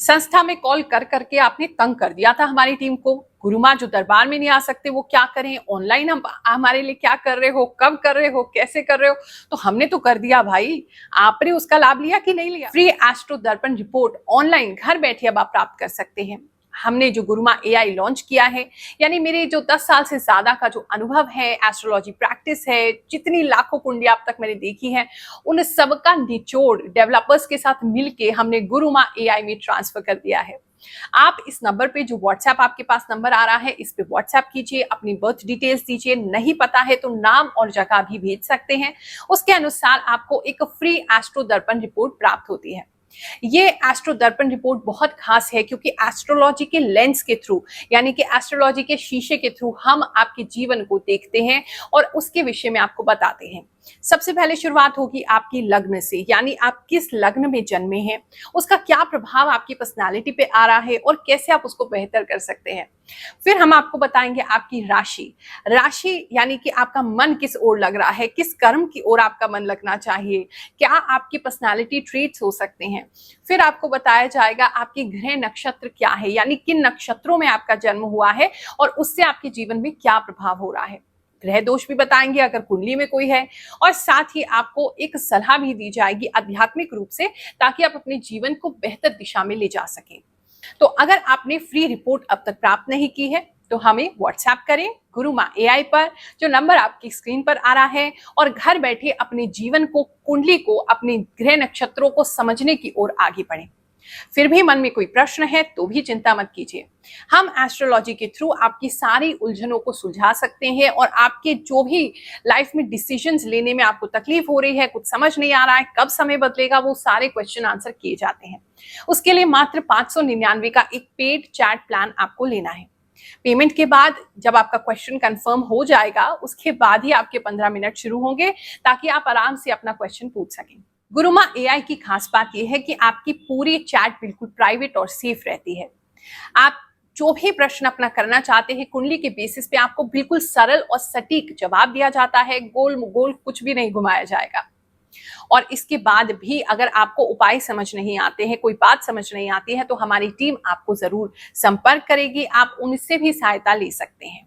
संस्था में कॉल कर करके आपने तंग कर दिया था हमारी टीम को। गुरु माँ जो दरबार में नहीं आ सकते वो क्या करें, ऑनलाइन हम हमारे लिए क्या कर रहे हो, कब कर रहे हो, कैसे कर रहे हो। तो हमने तो कर दिया भाई, आपने उसका लाभ लिया कि नहीं लिया। फ्री एस्ट्रो दर्पण रिपोर्ट ऑनलाइन घर बैठे अब आप प्राप्त कर सकते हैं। हमने जो गुरुमा एआई लॉन्च किया है, यानी मेरे जो 10 साल से ज्यादा का जो अनुभव है, एस्ट्रोलॉजी प्रैक्टिस है, जितनी लाखों कुंडलियां अब तक मैंने देखी है, उन सबका निचोड़ डेवलपर्स के साथ मिलके हमने गुरुमा एआई में ट्रांसफर कर दिया है। आप इस नंबर पे, जो व्हाट्सएप आपके पास नंबर आ रहा है, इस पे व्हाट्सएप कीजिए, अपनी बर्थ डिटेल्स दीजिए, नहीं पता है तो नाम और जगह भी भेज सकते हैं। उसके अनुसार आपको एक फ्री एस्ट्रो दर्पण रिपोर्ट प्राप्त होती है। ये एस्ट्रो दर्पण रिपोर्ट बहुत खास है क्योंकि एस्ट्रोलॉजी के लेंस के थ्रू, यानी कि एस्ट्रोलॉजी के शीशे के थ्रू हम आपके जीवन को देखते हैं और उसके विषय में आपको बताते हैं। सबसे पहले शुरुआत होगी आपकी लग्न से, यानी आप किस लग्न में जन्मे हैं, उसका क्या प्रभाव आपकी पर्सनालिटी पे आ रहा है और कैसे आप उसको बेहतर कर सकते हैं। फिर हम आपको बताएंगे आपकी राशि, राशि यानी कि आपका मन किस ओर लग रहा है, किस कर्म की ओर आपका मन लगना चाहिए, क्या आपकी पर्सनालिटी ट्रेट्स हो सकते हैं। फिर आपको बताया जाएगा आपके ग्रह नक्षत्र क्या है, यानी किन नक्षत्रों में आपका जन्म हुआ है और उससे आपके जीवन में क्या प्रभाव हो रहा है। ग्रह दोष भी बताएंगे अगर कुंडली में कोई है, और साथ ही आपको एक सलाह भी दी जाएगी आध्यात्मिक रूप से, ताकि आप अपने जीवन को बेहतर दिशा में ले जा सकें। तो अगर आपने फ्री रिपोर्ट अब तक प्राप्त नहीं की है तो हमें व्हाट्सएप करें गुरुमा एआई पर, जो नंबर आपकी स्क्रीन पर आ रहा है, और घर बैठे अपने जीवन को, कुंडली को, अपने ग्रह नक्षत्रों को समझने की ओर आगे बढ़ें। फिर भी मन में कोई प्रश्न है तो भी चिंता मत कीजिए, हम एस्ट्रोलॉजी के थ्रू आपकी सारी उलझनों को सुलझा सकते हैं और आपके जो भी लाइफ में डिसीजंस लेने में आपको तकलीफ हो रही है, कुछ समझ नहीं आ रहा है, कब समय बदलेगा, वो सारे क्वेश्चन आंसर किए जाते हैं। उसके लिए मात्र 599 का एक पेड चैट प्लान आपको लेना है। पेमेंट के बाद जब आपका क्वेश्चन कंफर्म हो जाएगा, उसके बाद ही आपके 15 मिनट शुरू होंगे, ताकि आप आराम से अपना क्वेश्चन पूछ सकें। गुरुमा एआई की खास बात यह है कि आपकी पूरी चैट बिल्कुल प्राइवेट और सेफ रहती है। आप जो भी प्रश्न अपना करना चाहते हैं, कुंडली के बेसिस पे आपको बिल्कुल सरल और सटीक जवाब दिया जाता है, गोल गोल कुछ भी नहीं घुमाया जाएगा। और इसके बाद भी अगर आपको उपाय समझ नहीं आते हैं, कोई बात समझ नहीं आती है, तो हमारी टीम आपको जरूर संपर्क करेगी, आप उनसे भी सहायता ले सकते हैं।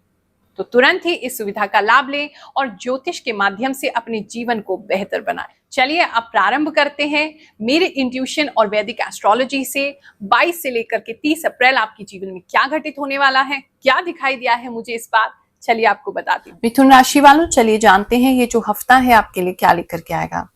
तो तुरंत ही इस सुविधा का लाभ लें और ज्योतिष के माध्यम से अपने जीवन को बेहतर बनाएं। चलिए अब प्रारंभ करते हैं मेरे इंट्यूशन और वैदिक एस्ट्रोलॉजी से। 22 से लेकर के 30 अप्रैल आपके जीवन में क्या घटित होने वाला है, क्या दिखाई दिया है मुझे इस बार, चलिए आपको बताती हूँ। मिथुन राशि वालों, चलिए जानते हैं ये जो हफ्ता है आपके लिए क्या लेकर के आएगा।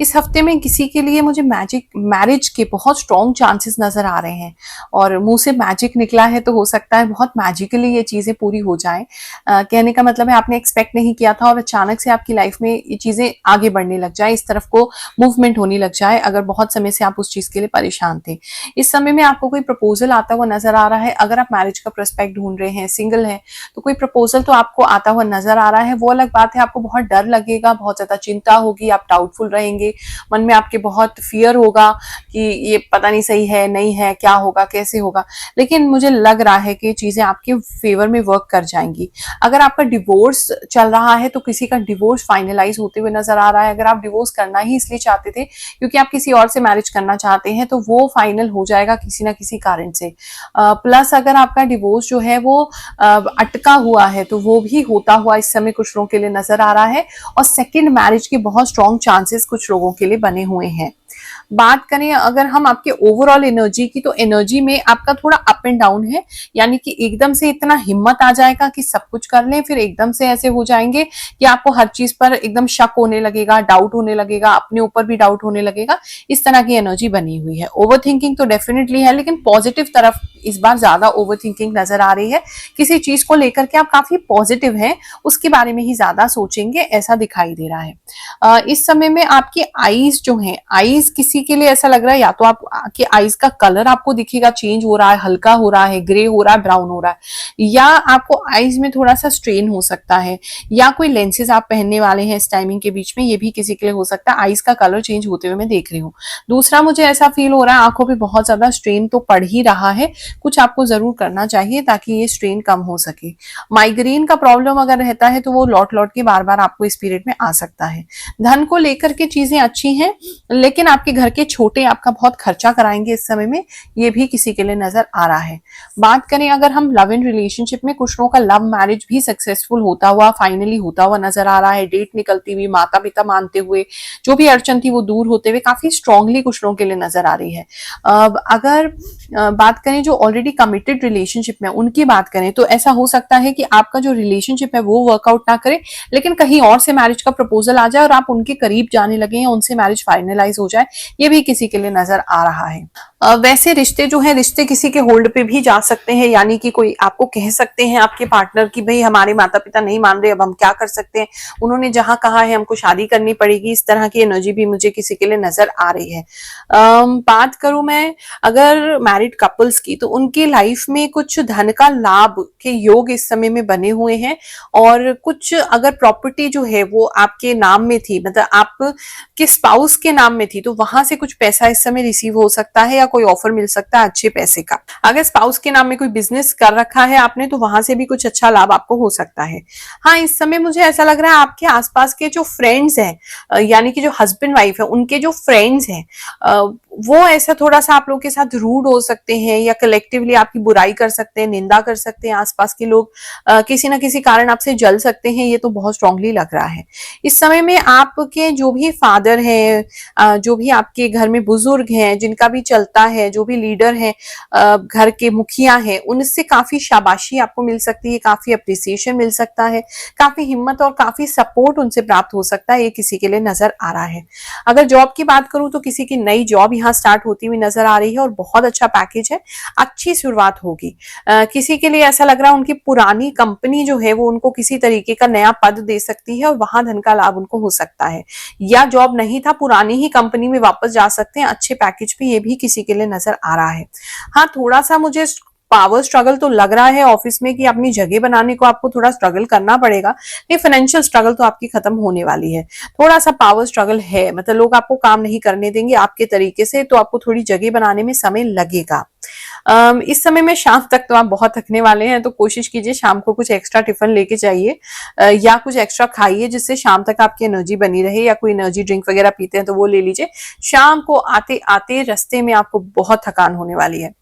इस हफ्ते में किसी के लिए मुझे मैरिज के बहुत स्ट्रॉन्ग चांसेस नजर आ रहे हैं, और मुंह से मैजिक निकला है तो हो सकता है बहुत मैजिकली ये चीजें पूरी हो जाएं। कहने का मतलब है आपने एक्सपेक्ट नहीं किया था और अचानक से आपकी लाइफ में ये चीजें आगे बढ़ने लग जाए, इस तरफ को मूवमेंट होने लग जाए, अगर बहुत समय से आप उस चीज के लिए परेशान थे। इस समय में आपको कोई प्रपोजल आता हुआ नजर आ रहा है। अगर आप मैरिज का प्रोस्पेक्ट ढूंढ रहे हैं, सिंगल है, तो कोई प्रपोजल तो आपको आता हुआ नजर आ रहा है। वो अलग बात है, आपको बहुत डर लगेगा, बहुत ज्यादा चिंता होगी, आप डाउटफुल रहेंगे, मन में आपके बहुत फियर होगा कि ये पता नहीं सही है नहीं है, क्या होगा कैसे होगा। लेकिन मुझे लग रहा है कि चीजें आपके फेवर में वर्क कर जाएंगी। अगर आपका डिवोर्स चल रहा है तो किसी का डिवोर्स फाइनलाइज होते हुए नजर आ रहा है। अगर आप डिवोर्स करना ही इसलिए चाहते थे क्योंकि आप किसी और से मैरिज करना चाहते हैं, तो वो फाइनल हो जाएगा किसी ना किसी कारण से। प्लस अगर आपका डिवोर्स जो है वो अटका हुआ है तो वो भी होता हुआ इस समय कुछ लोगों के लिए नजर आ रहा है, और सेकंड मैरिज के बहुत स्ट्रॉन्ग चांसेस कुछ लोगों के लिए बने हुए हैं। बात करें अगर हम आपके ओवरऑल एनर्जी की, तो एनर्जी में आपका थोड़ा अप एंड डाउन है, यानी कि एकदम से इतना हिम्मत आ जाएगा कि सब कुछ कर लें, फिर एकदम से ऐसे हो जाएंगे कि आपको हर चीज पर एकदम शक होने लगेगा, डाउट होने लगेगा, अपने ऊपर भी डाउट होने लगेगा। इस तरह की एनर्जी बनी हुई है। ओवर थिंकिंग तो डेफिनेटली है, लेकिन पॉजिटिव तरफ इस बार ज्यादा ओवर थिंकिंग नजर आ रही है। किसी चीज को लेकर के आप काफी पॉजिटिव हैं, उसके बारे में ही ज्यादा सोचेंगे, ऐसा दिखाई दे रहा है। इस समय में आपकी आईज जो है, आईज किसी के लिए ऐसा लग रहा है या तो आपके आईज का कलर आपको दिखेगा चेंज हो रहा है, हल्का हो रहा है, ग्रे हो रहा है, ब्राउन हो रहा है, या आपको आईज में थोड़ा सा स्ट्रेन हो सकता है, या कोई लेंसेज आप पहनने वाले हैं इस टाइमिंग के बीच में, ये भी किसी के लिए हो सकता है। आईज का कलर चेंज होते हुए मैं देख रही हूँ। दूसरा मुझे ऐसा फील हो रहा है आंखों पे बहुत ज्यादा स्ट्रेन तो पड़ ही रहा है, कुछ आपको जरूर करना चाहिए ताकि ये स्ट्रेन कम हो सके। माइग्रेन का प्रॉब्लम अगर रहता है तो वो लौट लौट के बार बार आपको इस पीरियड में आ सकता है। धन को लेकर के चीजें अच्छी हैं, लेकिन आपके घर के छोटे आपका बहुत खर्चा कराएंगे इस समय में, ये भी किसी के लिए नजर आ रहा है। बात करें अगर हम लव इन रिलेशनशिप में, कुछ लोगों का लव मैरिज भी सक्सेसफुल होता हुआ, फाइनली होता हुआ नजर आ रहा है। डेट निकलती हुई, माता पिता मानते हुए, जो भी अड़चन थी वो दूर होते हुए काफी स्ट्रांगली कुछ लोगों के लिए नजर आ रही है। अगर बात करें जो ऑलरेडी कमिटेड रिलेशनशिप में, उनकी बात करें तो ऐसा हो सकता है कि आपका जो रिलेशनशिप है वो वर्कआउट ना करे, लेकिन कहीं और से मैरिज का प्रपोजल आ जाए और आप उनके करीब जाने लगे हैं, उनसे मैरिज फाइनलाइज हो जाए, ये भी किसी के लिए नजर आ रहा है। वैसे रिश्ते जो है, रिश्ते किसी के होल्ड पे भी जा सकते हैं, यानी कि कोई आपको कह सकते हैं आपके पार्टनर की भाई हमारे माता पिता नहीं मान रहे, अब हम क्या कर सकते हैं, उन्होंने जहां कहा है हमको शादी करनी पड़ेगी, इस तरह की एनर्जी भी मुझे किसी के लिए नजर आ रही है। बात करूं मैं अगर मैरिड कपल्स की, तो उनके लाइफ में कुछ धन का लाभ के योग इस समय में बने हुए हैं, और कुछ अगर प्रॉपर्टी जो है वो आपके नाम में थी, मतलब आपके स्पाउस के नाम में थी, तो वहां से कुछ पैसा इस समय रिसीव हो सकता है या कोई ऑफर मिल सकता है अच्छे पैसे का। अगर स्पाउस के नाम में कोई बिजनेस कर रखा है आपने, तो वहां से भी कुछ अच्छा लाभ आपको हो सकता है। हाँ, इस समय मुझे ऐसा लग रहा है आपके आसपास के जो फ्रेंड्स हैं, यानी कि जो हस्बैंड वाइफ है, उनके जो फ्रेंड्स हैं, वो ऐसा थोड़ा सा आप लोग के साथ रूड हो सकते हैं, या कलेक्टिवली आपकी बुराई कर सकते हैं, निंदा कर सकते हैं। आसपास के लोग किसी ना किसी कारण आपसे जल सकते हैं, ये तो बहुत स्ट्रांगली लग रहा है। इस समय में आपके जो भी फादर हैं, जो भी आपके घर में बुजुर्ग हैं, जिनका भी चलता है, जो भी लीडर हैं, घर के मुखिया हैं, उनसे काफी शाबाशी आपको मिल सकती है, काफी अप्रिसिएशन मिल सकता है, काफी हिम्मत और काफी सपोर्ट उनसे प्राप्त हो सकता है, ये किसी के लिए नजर आ रहा है। अगर जॉब की बात करूं तो किसी की नई जॉब यहाँ स्टार्ट होती हुई नजर आ रही है, और बहुत अच्छा पैकेज है, अच्छी शुरुआत होगी। किसी के लिए ऐसा लग रहा है उनकी पुरानी कंपनी जो है वो उनको किसी तरीके का नया पद दे सकती है, और वहां धन का लाभ उनको हो सकता है, या जॉब नहीं था पुरानी ही कंपनी में वापस जा सकते हैं अच्छे पैकेज पे, ये भी किसी के लिए नजर आ रहा है। हाँ, थोड़ा सा मुझे पावर स्ट्रगल तो लग रहा है ऑफिस में कि अपनी जगह बनाने को आपको थोड़ा स्ट्रगल करना पड़ेगा। ये फाइनेंशियल स्ट्रगल तो आपकी खत्म होने वाली है, थोड़ा सा पावर स्ट्रगल है, मतलब लोग आपको काम नहीं करने देंगे आपके तरीके से, तो आपको थोड़ी जगह बनाने में समय लगेगा। इस समय में शाम तक तो आप बहुत थकने वाले हैं, तो कोशिश कीजिए शाम को कुछ एक्स्ट्रा टिफिन लेके जाइए, या कुछ एक्स्ट्रा खाइए जिससे शाम तक आपकी एनर्जी बनी रहे, या कोई एनर्जी ड्रिंक वगैरह पीते हैं तो वो ले लीजिए। शाम को आते आते रास्ते में आपको बहुत थकान होने वाली है।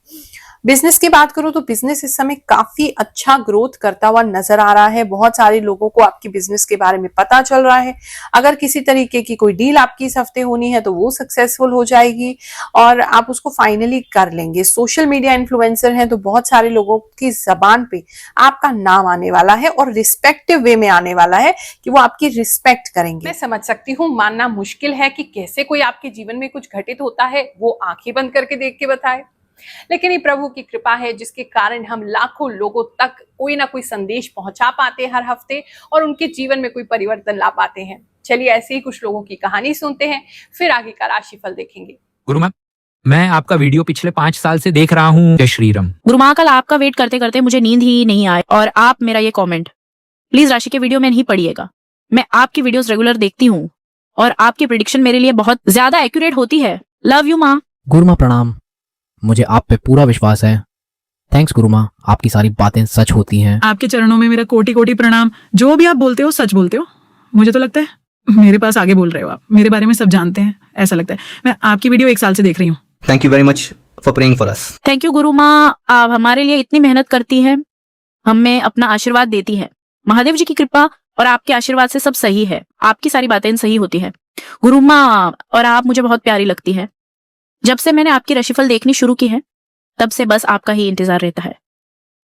बिजनेस की बात करूं तो बिजनेस इस समय काफी अच्छा ग्रोथ करता हुआ नजर आ रहा है। बहुत सारे लोगों को आपकी बिजनेस के बारे में पता चल रहा है। अगर किसी तरीके की कोई डील आपकी इस हफ्ते होनी है तो वो सक्सेसफुल हो जाएगी और आप उसको फाइनली कर लेंगे। सोशल मीडिया इन्फ्लुएंसर हैं तो बहुत सारे लोगों की जबान पे आपका नाम आने वाला है और रिस्पेक्टिव वे में आने वाला है कि वो आपकी रिस्पेक्ट करेंगे। मैं समझ सकती हूँ, मानना मुश्किल है कि कैसे कोई आपके जीवन में कुछ घटित होता है वो आंखें बंद करके देख के बताए, लेकिन ये प्रभु की कृपा है जिसके कारण हम लाखों लोगों तक कोई ना कोई संदेश पहुंचा पाते हैं हर हफ्ते और उनके जीवन में कोई परिवर्तन ला पाते हैं। चलिए ऐसे ही कुछ लोगों की कहानी सुनते हैं, फिर आगे का राशिफल देखेंगे। गुरु माँ, मैं आपका वीडियो पिछले 5 साल से देख रहा हूँ। जय श्री राम। गुरु माँ, कल आपका वेट करते करते मुझे नींद ही नहीं आई और आप मेरा ये कमेंट प्लीज राशि के वीडियो में नहीं पढ़िएगा। मैं आपकी वीडियोस रेगुलर देखती हूँ और आपकी प्रिडिक्शन मेरे लिए बहुत ज्यादा एक्यूरेट होती है। लव यू माँ। गुरु माँ प्रणाम, मुझे आप पे पूरा विश्वास है। थैंक्स गुरु माँ, आपकी सारी बातें सच होती हैं। आपके चरणों में मेरा कोटि कोटि प्रणाम। जो भी आप बोलते हो सच बोलते हो। मुझे तो लगता है मेरे पास आगे बोल रहे हो, आप मेरे बारे में सब जानते हैं ऐसा लगता है। मैं आपकी वीडियो 1 साल से देख रही हूँ। Thank you very much for praying for us. Thank you गुरु माँ, आप हमारे लिए इतनी मेहनत करती हैं, हमें अपना आशीर्वाद देती है। महादेव जी की कृपा और आपके आशीर्वाद से सब सही है, आपकी सारी बातें सही होती है गुरु माँ। और आप मुझे बहुत प्यारी लगती है। जब से मैंने आपकी राशिफल देखनी शुरू की है तब से बस आपका ही इंतजार रहता है।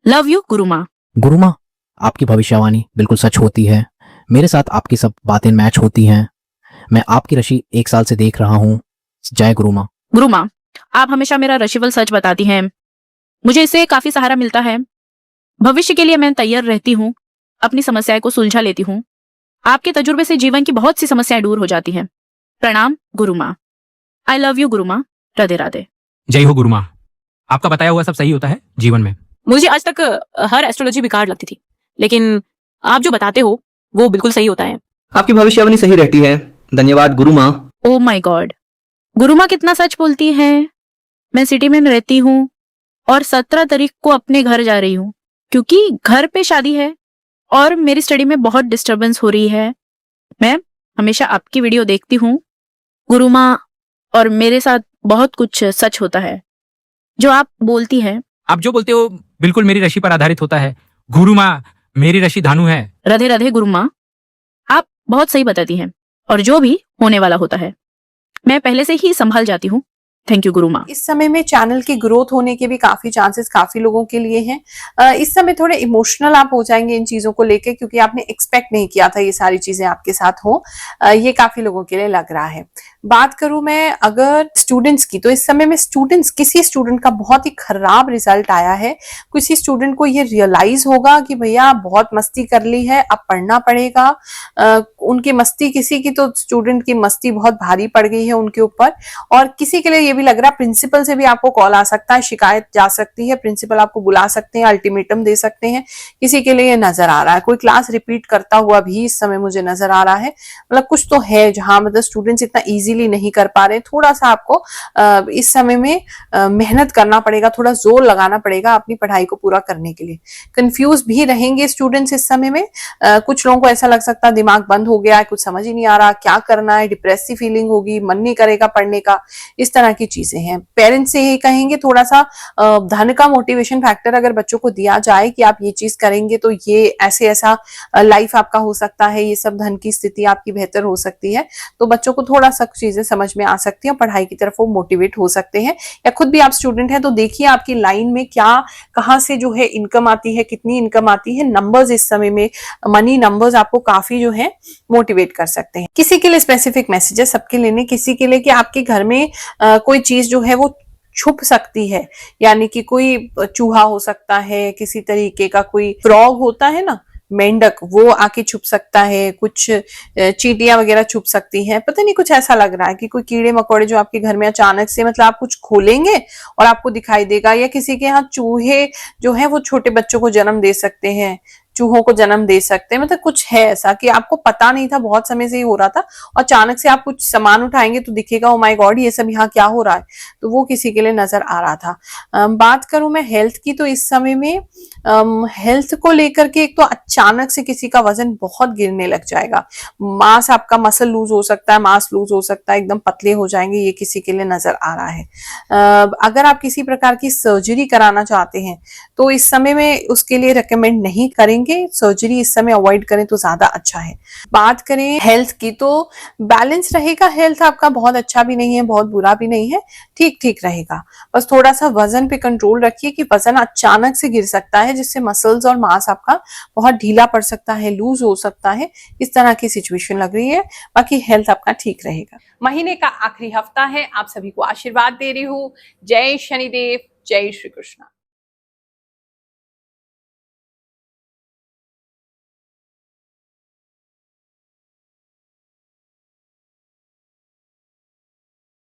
लव यू गुरु माँ। गुरु माँ, आपकी भविष्यवाणी बिल्कुल सच होती है। मेरे साथ आपकी सब बातें मैच होती हैं। मैं आपकी राशि 1 साल से देख रहा हूँ। जय गुरु माँ। गुरु माँ, आप हमेशा मेरा राशिफल सच बताती हैं, मुझे इससे काफी सहारा मिलता है। भविष्य के लिए मैं तैयार रहती हूँ, अपनी समस्याएं को सुलझा लेती हूँ। आपके तजुर्बे से जीवन की बहुत सी समस्याएं दूर हो जाती हैं। प्रणाम गुरु माँ। आई लव यू गुरु माँ। राधे राधे। जय हो गुरु माँ, आपका बताया हुआ सब सही होता है जीवन में। मुझे आज तक हर एस्ट्रोलॉजी बेकार लगती थी, लेकिन आप जो बताते हो वो बिल्कुल सही होता है। आपकी भविष्यवाणी सही रहती है। धन्यवाद गुरु माँ। ओ माय गॉड, गुरु माँ कितना सच बोलती है। मैं सिटी में रहती हूँ और 17 तारीख को अपने घर जा रही हूँ, क्योंकि घर पे शादी है और मेरी स्टडी में बहुत डिस्टरबेंस हो रही है। मैं हमेशा आपकी वीडियो देखती हूँ गुरु माँ, और मेरे साथ बहुत कुछ सच होता है जो आप बोलती है। आप जो बोलते हो बिल्कुल मेरी राशि पर आधारित होता है। गुरु माँ, मेरी राशि धानु है। राधे राधे गुरु माँ, आप बहुत सही बताती हैं और जो भी होने वाला होता है मैं पहले से ही संभाल जाती हूँ। थैंक यू गुरु माँ। इस समय में चैनल की ग्रोथ होने के भी काफी चांसेस काफी लोगों के लिए हैं। इस समय थोड़े इमोशनल आप हो जाएंगे इन चीजों को लेके, क्योंकि आपने एक्सपेक्ट नहीं किया था ये सारी चीजें आपके साथ हो। ये काफी लोगों के लिए लग रहा है। बात करूं मैं अगर स्टूडेंट्स की, तो इस समय में स्टूडेंट्स, किसी स्टूडेंट का बहुत ही खराब रिजल्ट आया है। किसी स्टूडेंट को ये रियलाइज होगा कि भैया बहुत मस्ती कर ली है, अब पढ़ना पड़ेगा। उनकी मस्ती, किसी की तो स्टूडेंट की मस्ती बहुत भारी पड़ गई है उनके ऊपर। और किसी के लिए ये भी लग रहा है प्रिंसिपल से भी आपको कॉल आ सकता है, शिकायत जा सकती है, प्रिंसिपल आपको बुला सकते हैं, अल्टीमेटम दे सकते हैं। किसी के लिए ये नजर आ रहा है। कोई क्लास रिपीट करता हुआ भी इस समय मुझे नजर आ रहा है। मतलब कुछ तो है जहां मतलब स्टूडेंट्स इतना इजीली नहीं कर पा रहे। थोड़ा सा आपको इस समय में मेहनत करना पड़ेगा, थोड़ा जोर लगाना पड़ेगा अपनी पढ़ाई को पूरा करने के लिए। कंफ्यूज भी रहेंगे स्टूडेंट्स इस समय में। कुछ लोगों को ऐसा लग सकता है दिमाग बंद हो गया है, कुछ समझ ही नहीं आ रहा क्या करना है, डिप्रेसिव फीलिंग होगी, मन नहीं करेगा पढ़ने का, इस तरह की चीजें हैं। पेरेंट्स से यही कहेंगे थोड़ा सा धन का मोटिवेशन फैक्टर अगर बच्चों को दिया जाए कि आप ये चीज करेंगे तो ये ऐसे ऐसा लाइफ आपका हो सकता है, ये सब धन की स्थिति आपकी बेहतर हो सकती है, तो बच्चों को थोड़ा सा चीजें समझ में आ सकती हैं और पढ़ाई की तरफ वो मोटिवेट हो सकते हैं। या खुद भी आप स्टूडेंट हैं तो देखिए आपकी लाइन में क्या, कहाँ से जो है इनकम आती है, कितनी इनकम आती है। नंबर्स इस समय में, मनी नंबर्स आपको काफी जो है मोटिवेट कर सकते हैं। किसी के लिए स्पेसिफिक मैसेजेस, सबके लिए नहीं, किसी के लिए कि आपके घर में कोई चीज जो है वो छुप सकती है, यानी कि कोई चूहा हो सकता है, किसी तरीके का कोई फ्रॉग होता है ना, मेंढक, वो आके छुप सकता है, कुछ चींटियां वगैरह छुप सकती हैं। पता नहीं, कुछ ऐसा लग रहा है कि कोई कीड़े मकोड़े जो आपके घर में अचानक से, मतलब आप कुछ खोलेंगे और आपको दिखाई देगा। या किसी के यहाँ चूहे जो है वो छोटे बच्चों को जन्म दे सकते हैं, चूहों को जन्म दे सकते हैं। मतलब कुछ है ऐसा कि आपको पता नहीं था, बहुत समय से ही हो रहा था, और अचानक से आप कुछ सामान उठाएंगे तो दिखेगा, ओ माय गॉड ये सब यहाँ क्या हो रहा है। तो वो किसी के लिए नजर आ रहा था। बात करूं मैं हेल्थ की, तो इस समय में हेल्थ को लेकर के एक तो अचानक से किसी का वजन बहुत गिरने लग जाएगा, मांस आपका, मसल लूज हो सकता है, मांस लूज हो सकता है, एकदम पतले हो जाएंगे, ये किसी के लिए नजर आ रहा है। अगर आप किसी प्रकार की सर्जरी कराना चाहते हैं तो इस समय में उसके लिए रेकमेंड नहीं करेंगे, सर्जरी इस समय अवॉइड करें तो ज्यादा अच्छा है। बात करें हेल्थ की, तो बैलेंस रहेगा हेल्थ आपका, बहुत अच्छा भी नहीं है, बहुत बुरा भी नहीं है, ठीक ठीक रहेगा। बस थोड़ा सा वजन पे कंट्रोल रखिए कि वजन अचानक से गिर सकता है, जिससे मसल्स और मांस आपका बहुत ढीला पड़ सकता है, लूज हो सकता है, इस तरह की सिचुएशन लग रही है। बाकी हेल्थ आपका ठीक रहेगा। महीने का आखिरी हफ्ता है, आप सभी को आशीर्वाद दे रही हूँ। जय शनिदेव, जय श्री कृष्ण।